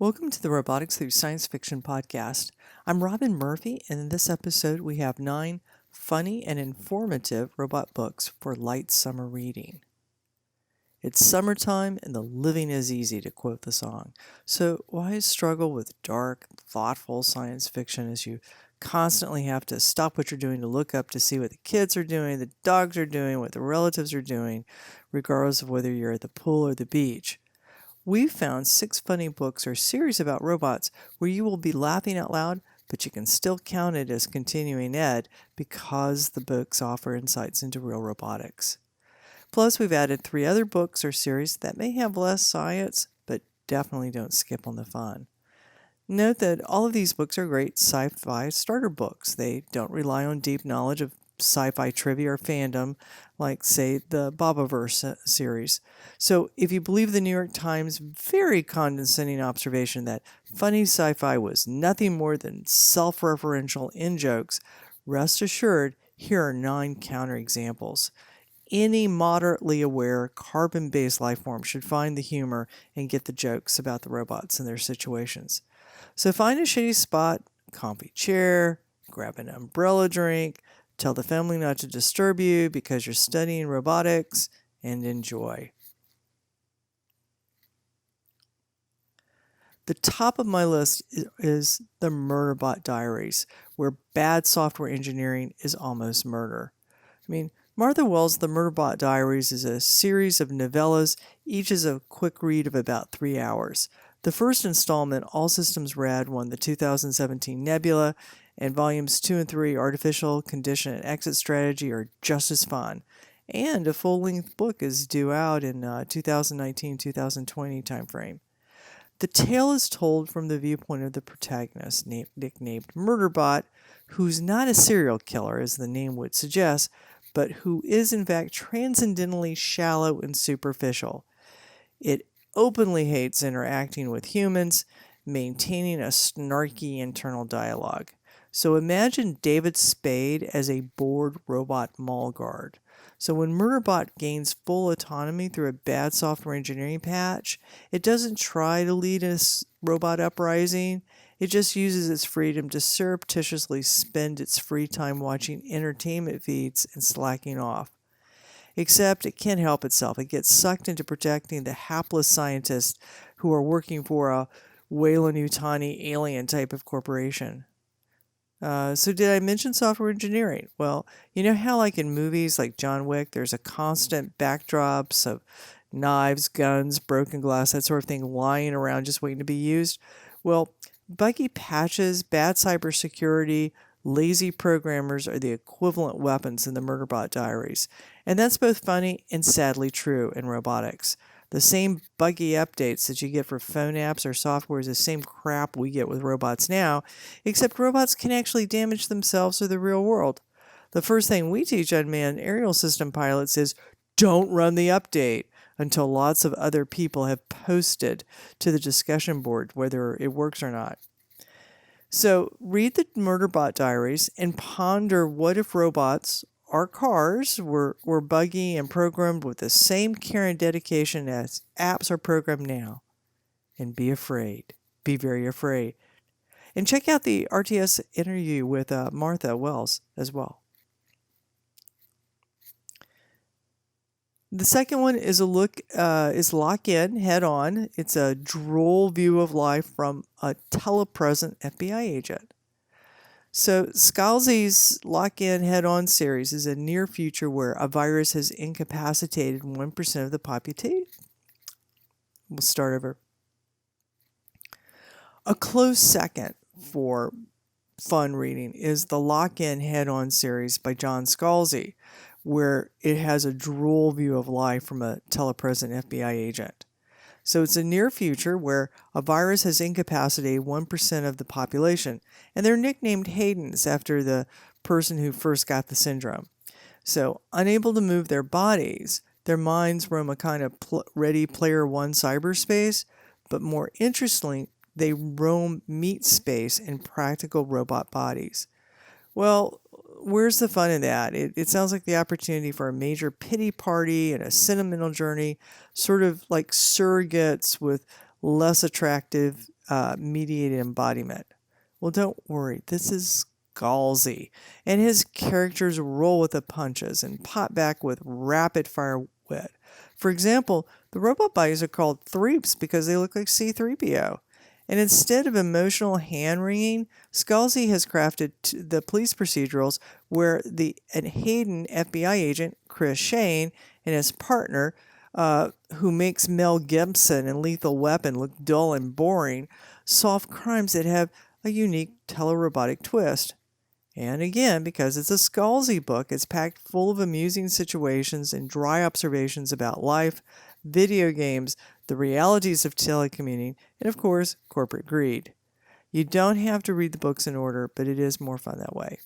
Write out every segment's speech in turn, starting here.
Welcome to the Robotics Through Science Fiction podcast. I'm Robin Murphy, and in this episode, we have 9 funny and informative robot books for light summer reading. It's summertime, and the living is easy, to quote the song. So, why struggle with dark, thoughtful science fiction as you constantly have to stop what you're doing to look up to see what the kids are doing, the dogs are doing, what the relatives are doing, regardless of whether you're at the pool or the beach? We've found 6 funny books or series about robots where you will be laughing out loud, but you can still count it as continuing ed because the books offer insights into real robotics. Plus, we've added 3 other books or series that may have less science, but definitely don't skip on the fun. Note that all of these books are great sci-fi starter books. They don't rely on deep knowledge of sci-fi trivia or fandom, like, say, the Bobaverse series. So if you believe the New York Times' very condescending observation that funny sci-fi was nothing more than self-referential in-jokes, rest assured, here are 9 counterexamples. Any moderately aware carbon-based life form should find the humor and get the jokes about the robots and their situations. So find a shady spot, comfy chair, grab an umbrella drink, tell the family not to disturb you because you're studying robotics, and enjoy. The top of my list is the Murder Bot Diaries, where bad software engineering is almost murder. Martha Wells' The Murder Bot Diaries is a series of novellas, each is a quick read of about 3 hours. The first installment, All Systems Red, won the 2017 Nebula, and volumes 2 and 3, Artificial Condition and Exit Strategy, are just as fun. And a full-length book is due out in 2019-2020 timeframe. The tale is told from the viewpoint of the protagonist, nicknamed Murderbot, who's not a serial killer, as the name would suggest, but who is in fact transcendently shallow and superficial. It openly hates interacting with humans, maintaining a snarky internal dialogue. So imagine David Spade as a bored robot mall guard. So when Murderbot gains full autonomy through a bad software engineering patch, it doesn't try to lead a robot uprising. It just uses its freedom to surreptitiously spend its free time watching entertainment feeds and slacking off. Except it can't help itself. It gets sucked into protecting the hapless scientists who are working for a Weyland-Yutani alien type of corporation. So did I mention software engineering? Well, you know how like in movies like John Wick, there's a constant backdrops of knives, guns, broken glass, that sort of thing lying around just waiting to be used? Well, buggy patches, bad cybersecurity, lazy programmers are the equivalent weapons in the Murderbot Diaries. And that's both funny and sadly true in robotics. The same buggy updates that you get for phone apps or software is the same crap we get with robots now, except robots can actually damage themselves or the real world. The first thing we teach unmanned aerial system pilots is don't run the update until lots of other people have posted to the discussion board whether it works or not. So read the Murderbot Diaries and ponder what if robots, our cars, were buggy and programmed with the same care and dedication as apps are programmed now. And be afraid. Be very afraid. And check out the RTS interview with Martha Wells as well. The second one is Lock In, Head On. It's a droll view of life from a telepresent FBI agent. So Scalzi's Lock In, Head On series is a near future where a virus has incapacitated 1% of the population. We'll start over. A close second for fun reading is the Lock In, Head On series by John Scalzi, where it has a droll view of life from a telepresent FBI agent. So it's a near future where a virus has incapacitated 1% of the population, and they're nicknamed Haydens after the person who first got the syndrome. So unable to move their bodies, their minds roam a kind of Ready Player One cyberspace, but more interestingly, they roam meat space in practical robot bodies. Well, where's the fun in that? It sounds like the opportunity for a major pity party and a sentimental journey, sort of like Surrogates with less attractive mediated embodiment. Well, don't worry, this is Scalzi, and his characters roll with the punches and pop back with rapid fire wit. For example, the robot bodies are called threeps because they look like C3PO. And instead of emotional hand wringing, Scalzi has crafted the police procedurals where an Hayden FBI agent, Chris Shane, and his partner, who makes Mel Gibson and Lethal Weapon look dull and boring, solve crimes that have a unique telerobotic twist. And again, because it's a Scalzi book, it's packed full of amusing situations and dry observations about life, video games, the realities of telecommuting, and of course, corporate greed. You don't have to read the books in order, but it is more fun that way.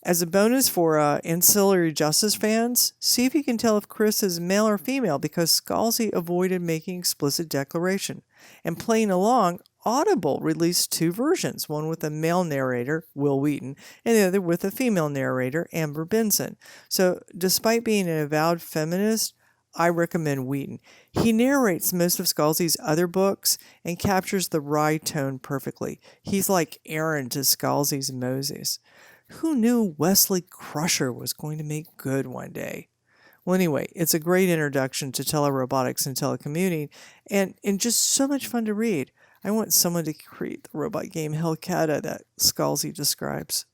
As a bonus for ancillary justice fans, see if you can tell if Chris is male or female because Scalzi avoided making explicit declaration. And playing along, Audible released 2 versions, one with a male narrator, Will Wheaton, and the other with a female narrator, Amber Benson. So despite being an avowed feminist, I recommend Wheaton. He narrates most of Scalzi's other books and captures the wry tone perfectly. He's like Aaron to Scalzi's Moses. Who knew Wesley Crusher was going to make good one day? Well, anyway, it's a great introduction to telerobotics and telecommuting, and just so much fun to read. I want someone to create the robot game Hellcata that Scalzi describes.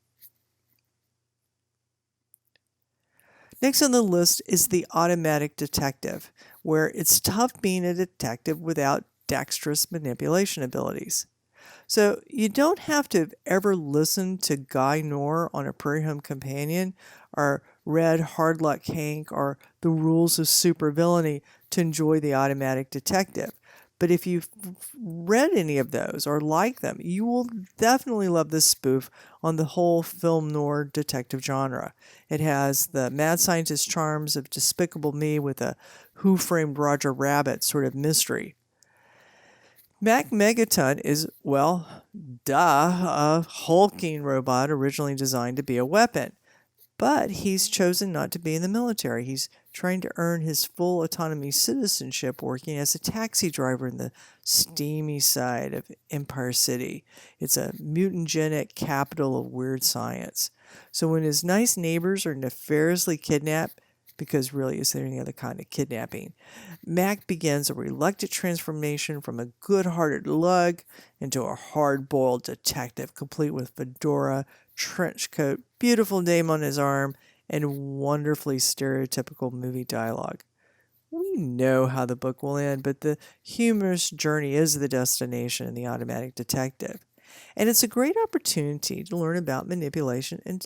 Next on the list is the automatic detective, where it's tough being a detective without dexterous manipulation abilities. So you don't have to have ever listened to Guy Knorr on A Prairie Home Companion or read Hard Luck Hank or The Rules of Supervillainy to enjoy the automatic detective. But if you've read any of those or like them, you will definitely love this spoof on the whole film noir detective genre. It has the mad scientist charms of Despicable Me with a Who Framed Roger Rabbit sort of mystery. Mac Megaton is, well, a hulking robot originally designed to be a weapon. But he's chosen not to be in the military. He's trying to earn his full autonomy citizenship working as a taxi driver in the steamy side of Empire City. It's a mutagenic capital of weird science. So when his nice neighbors are nefariously kidnapped, because really is there any other kind of kidnapping, Mac begins a reluctant transformation from a good-hearted lug into a hard-boiled detective, complete with fedora, trench coat, beautiful dame on his arm, and wonderfully stereotypical movie dialogue. We know how the book will end, but the humorous journey is the destination in The Automatic Detective. And it's a great opportunity to learn about manipulation and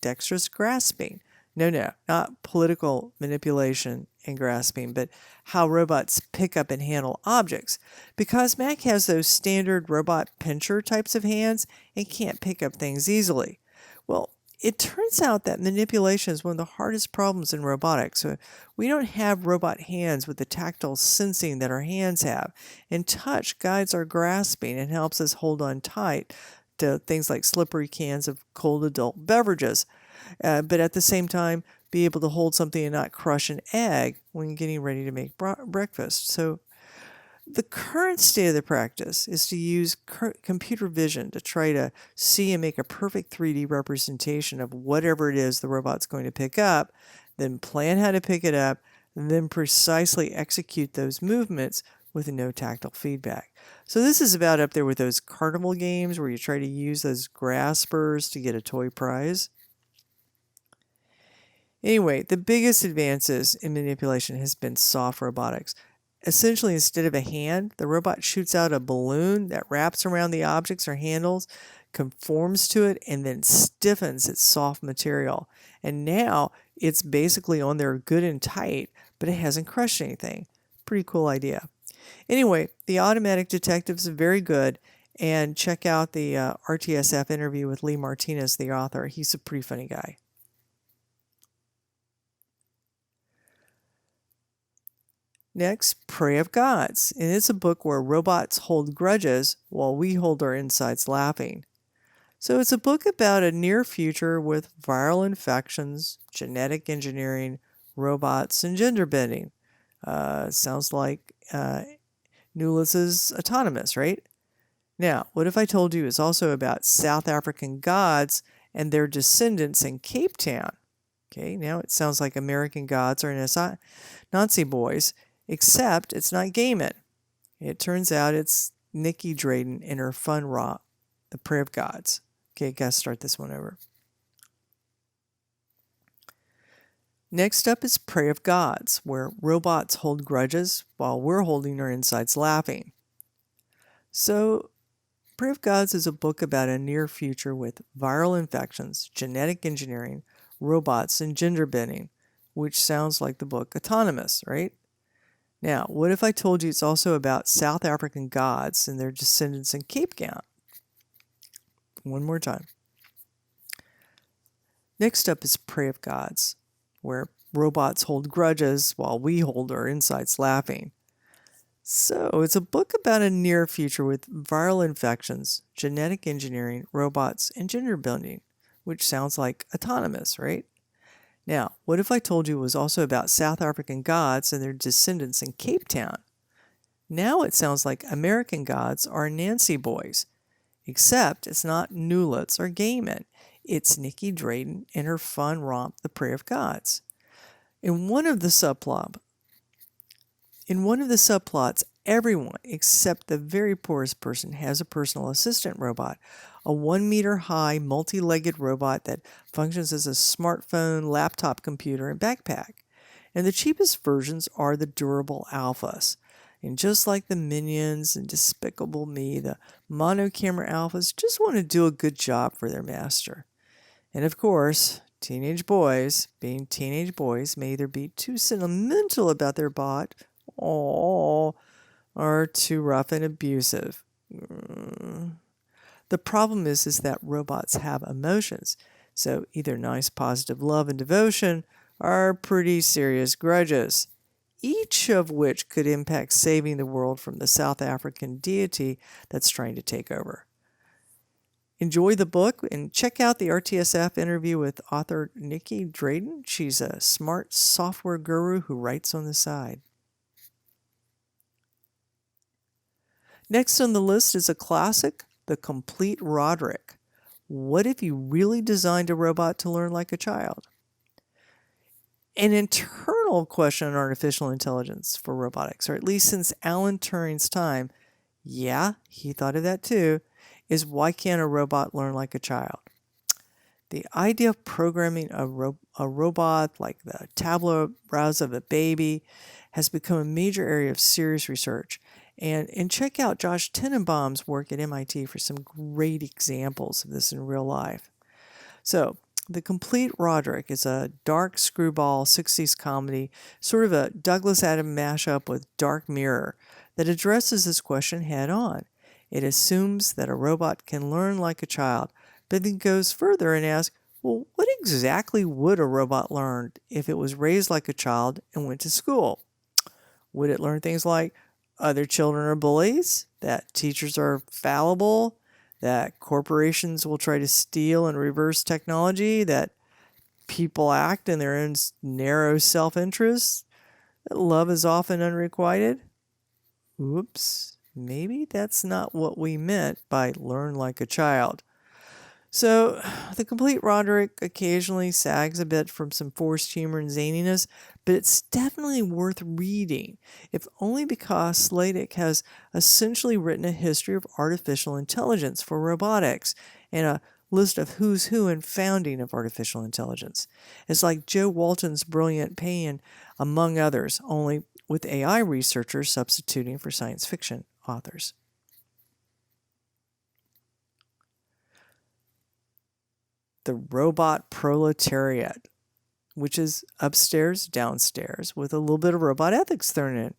dexterous grasping. No, not political manipulation and grasping, but how robots pick up and handle objects. Because Mac has those standard robot pincher types of hands and can't pick up things easily. Well, it turns out that manipulation is one of the hardest problems in robotics. So we don't have robot hands with the tactile sensing that our hands have, and touch guides our grasping and helps us hold on tight to things like slippery cans of cold adult beverages. But at the same time, be able to hold something and not crush an egg when getting ready to make breakfast. So the current state of the practice is to use computer vision to try to see and make a perfect 3D representation of whatever it is the robot's going to pick up, then plan how to pick it up, and then precisely execute those movements with no tactile feedback. So this is about up there with those carnival games where you try to use those graspers to get a toy prize. Anyway, the biggest advances in manipulation has been soft robotics. Essentially, instead of a hand, the robot shoots out a balloon that wraps around the objects or handles, conforms to it, and then stiffens its soft material. And now it's basically on there good and tight, but it hasn't crushed anything. Pretty cool idea. Anyway, The Automatic Detectives is very good, and check out the RTSF interview with Lee Martinez, the author. He's a pretty funny guy. Next, Prey of Gods, and it's a book where robots hold grudges while we hold our insides laughing. So it's a book about a near future with viral infections, genetic engineering, robots, and gender bending. Sounds like Newless's Autonomous, right? Now, what if I told you it's also about South African gods and their descendants in Cape Town? Okay, now it sounds like American gods are Nazi boys, except it's not gay men. It turns out it's Nikki Drayden and her fun romp, The Prayer of Gods. Okay, gotta start this one over. Next up is Prey of Gods, where robots hold grudges while we're holding our insides laughing. So, Prey of Gods is a book about a near future with viral infections, genetic engineering, robots, and gender bending, which sounds like the book Autonomous, right? Now, what if I told you it's also about South African gods and their descendants in Cape Town? One more time. Next up is Prey of Gods, where robots hold grudges while we hold our insides laughing. So, it's a book about a near future with viral infections, genetic engineering, robots, and gender bending, which sounds like Autonomous, right? Now, what if I told you it was also about South African gods and their descendants in Cape Town? Now it sounds like American gods are Nancy boys, except it's not Nulets or gay men. It's Nikki Drayden and her fun romp, The Prayer of Gods. In one of the subplots, everyone except the very poorest person has a personal assistant robot, a 1-meter-high, multi-legged robot that functions as a smartphone, laptop computer, and backpack. And the cheapest versions are the durable alphas. And just like the Minions and Despicable Me, the monocamera alphas just want to do a good job for their master. And of course, teenage boys, being teenage boys, may either be too sentimental about their bot, or too rough and abusive. The problem is that robots have emotions, so either nice positive love and devotion or pretty serious grudges, each of which could impact saving the world from the South African deity that's trying to take over. Enjoy the book and check out the RTSF interview with author Nikki Drayden. She's a smart software guru who writes on the side. Next on the list is a classic, The Complete Roderick. What if you really designed a robot to learn like a child? An internal question on artificial intelligence for robotics, or at least since Alan Turing's time, yeah, he thought of that too, is why can't a robot learn like a child? The idea of programming a robot like the tableau browser of a baby has become a major area of serious research. And check out Josh Tenenbaum's work at MIT for some great examples of this in real life. So, The Complete Roderick is a dark screwball 60s comedy, sort of a Douglas Adams mashup with Dark Mirror, that addresses this question head on. It assumes that a robot can learn like a child, but then goes further and asks, well, what exactly would a robot learn if it was raised like a child and went to school? Would it learn things like other children are bullies, that teachers are fallible, that corporations will try to steal and reverse technology, that people act in their own narrow self-interest, that love is often unrequited? Oops, maybe that's not what we meant by learn like a child. So, The Complete Roderick occasionally sags a bit from some forced humor and zaniness, but it's definitely worth reading, if only because Sladek has essentially written a history of artificial intelligence for robotics and a list of who's who and founding of artificial intelligence. It's like Joe Walton's Brilliant Pain, among others, only with AI researchers substituting for science fiction authors. The Robot Proletariat, which is upstairs, downstairs, with a little bit of robot ethics thrown in.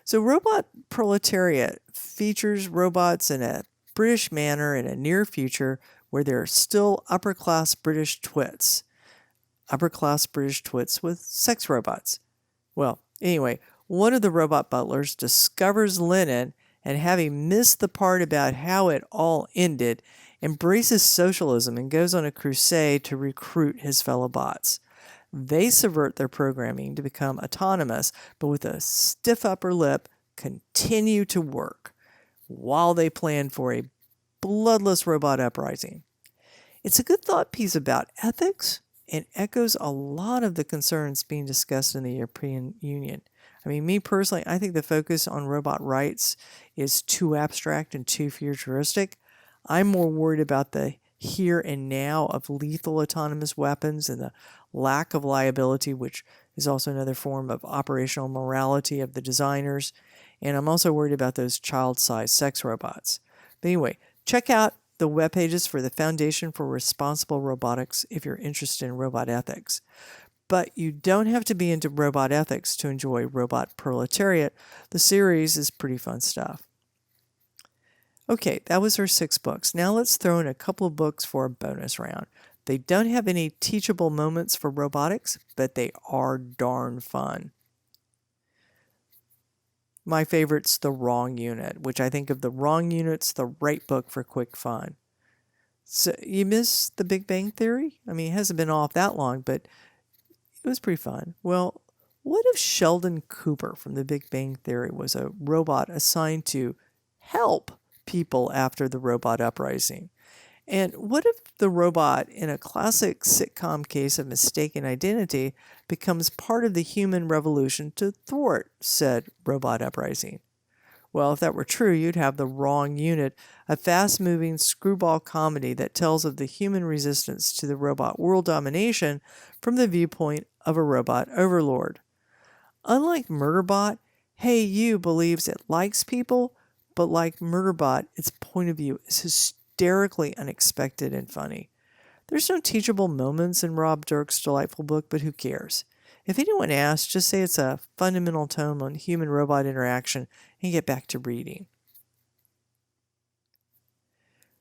So Robot Proletariat features robots in a British manner in a near future where there are still upper-class British twits. Upper-class British twits with sex robots. Well, anyway, one of the robot butlers discovers Lenin, and having missed the part about how it all ended, embraces socialism and goes on a crusade to recruit his fellow bots. They subvert their programming to become autonomous, but with a stiff upper lip, continue to work. while they plan for a bloodless robot uprising. It's a good thought piece about ethics and echoes a lot of the concerns being discussed in the European Union. I mean, me personally, I think the focus on robot rights is too abstract and too futuristic. I'm more worried about the here and now of lethal autonomous weapons and the lack of liability, which is also another form of operational morality of the designers. And I'm also worried about those child-sized sex robots. But anyway, check out the web pages for the Foundation for Responsible Robotics if you're interested in robot ethics. But you don't have to be into robot ethics to enjoy Robot Proletariat. The series is pretty fun stuff. Okay, that was our 6 books. Now let's throw in a couple of books for a bonus round. They don't have any teachable moments for robotics, but they are darn fun. My favorite's The Wrong Unit, which I think of The Wrong Unit's the right book for quick fun. So you miss The Big Bang Theory? I mean, it hasn't been off that long, but it was pretty fun. Well, what if Sheldon Cooper from The Big Bang Theory was a robot assigned to help people after the robot uprising? And what if the robot, in a classic sitcom case of mistaken identity, becomes part of the human revolution to thwart said robot uprising? Well, if that were true, you'd have The Wrong Unit, a fast-moving screwball comedy that tells of the human resistance to the robot world domination from the viewpoint of a robot overlord. Unlike Murderbot, Hey You believes it likes people, but like Murderbot, its point of view is hysterically unexpected and funny. There's no teachable moments in Rob Dirk's delightful book, but who cares? If anyone asks, just say it's a fundamental tome on human-robot interaction and get back to reading.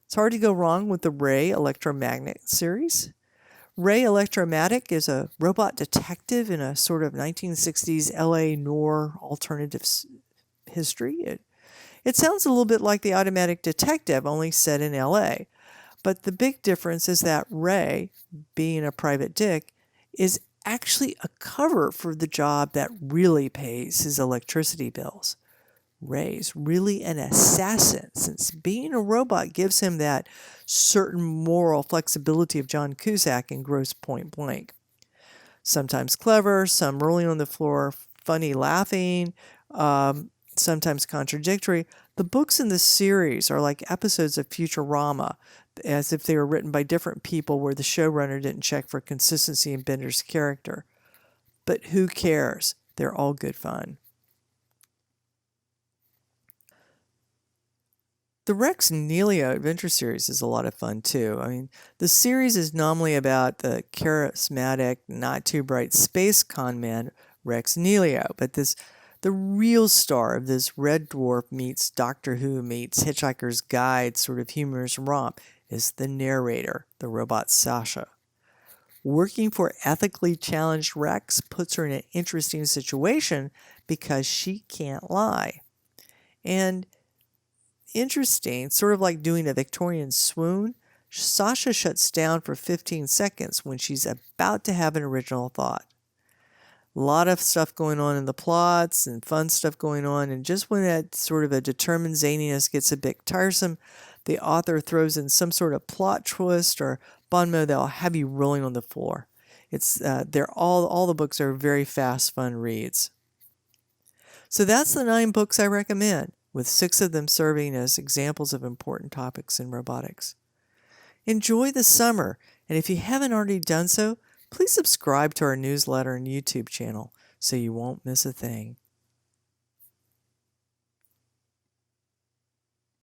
It's hard to go wrong with the Ray Electro Mattock series. Ray Electro Mattock is a robot detective in a sort of 1960s LA noir alternative history. It sounds a little bit like The Automatic Detective, only set in LA. But the big difference is that Ray, being a private dick, is actually a cover for the job that really pays his electricity bills. Ray's really an assassin, since being a robot gives him that certain moral flexibility of John Cusack in Grosse Point Blank. Sometimes clever, some rolling on the floor, funny laughing, sometimes contradictory. The books in the series are like episodes of Futurama, as if they were written by different people where the showrunner didn't check for consistency in Bender's character. But who cares? They're all good fun. The Rex Neely Adventure series is a lot of fun too. I mean, the series is nominally about the charismatic, not too bright space con man Rex Neely, but the real star of this Red Dwarf meets Doctor Who meets Hitchhiker's Guide sort of humorous romp is the narrator, the robot Sasha. Working for ethically challenged Rex puts her in an interesting situation because she can't lie. And interesting, sort of like doing a Victorian swoon, Sasha shuts down for 15 seconds when she's about to have an original thought. A lot of stuff going on in the plots and fun stuff going on, and just when that sort of a determined zaniness gets a bit tiresome, the author throws in some sort of plot twist or bon mot that'll have you rolling on the floor. They're all the books are very fast, fun reads. So that's the 9 books I recommend, with 6 of them serving as examples of important topics in robotics. Enjoy the summer, and if you haven't already done so, please subscribe to our newsletter and YouTube channel so you won't miss a thing.